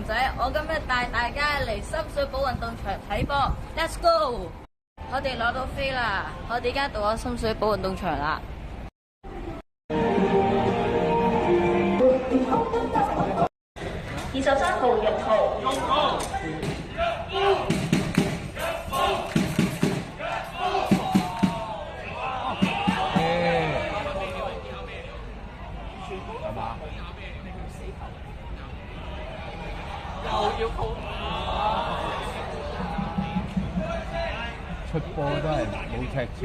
仔，我今日帶大家嚟深水埗運動場睇波 ，Let's go！ 我哋攞到飛啦，我哋而家到咗深水埗運動場啦。23號6號。出波都係冇尺寸。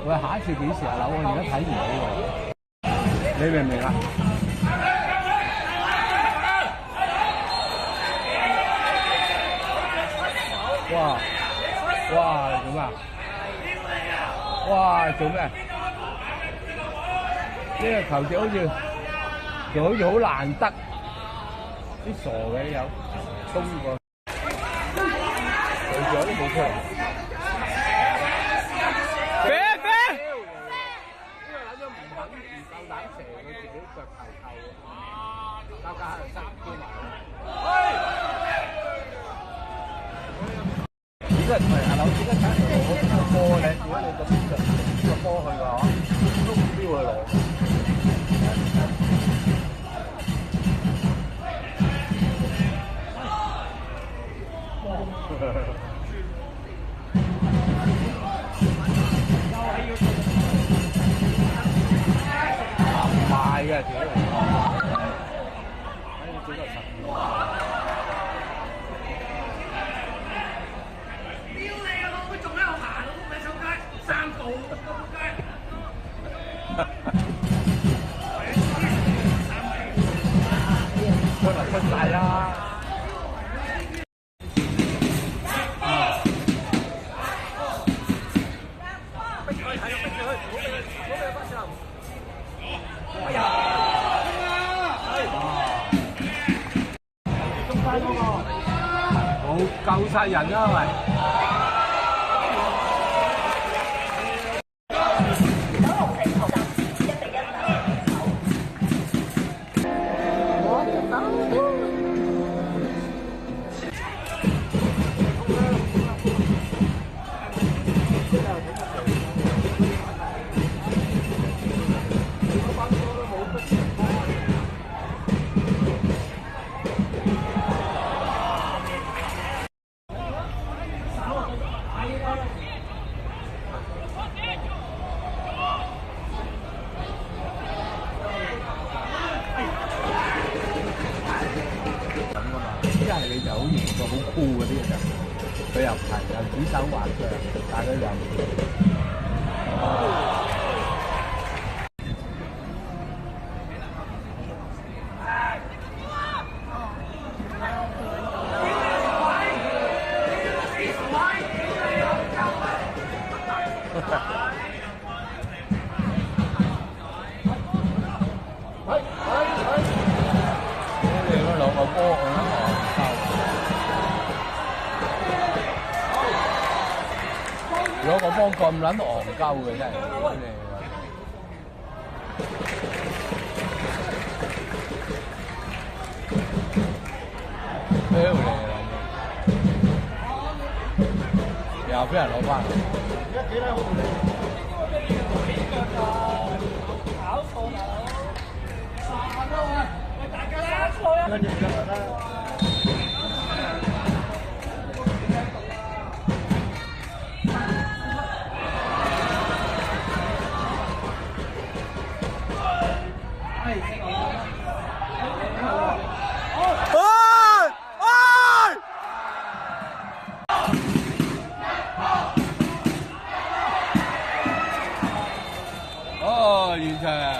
喂，下一次幾時啊？樓我而家睇唔到喎，你明唔明啊？哇！哇！做咩啊？哇！做咩？呢個球隻好似好難得，啲傻嘅有衝過。有都冇出嚟，飛！呢個撚咗唔夠膽射，佢自己腳頭扣啊！交喺度塞咗埋。點解唔係阿劉？點解睇唔到個波咧？如果你咁着個波去嘅話，都唔標去攞。快嘅，屌！哎，你做到10秒。屌你啊！我仲喺度行，我唔係上街，3步仆街。出晒啦！夠晒人啦，喂！你就好型個好酷嗰啲人，佢又係又指手畫腳，但係佢又你嗰兩個波攞個波咁撚戇鳩嘅真係，屌你又俾人攞翻。搞錯啦！大家搞錯啦！哦，完場。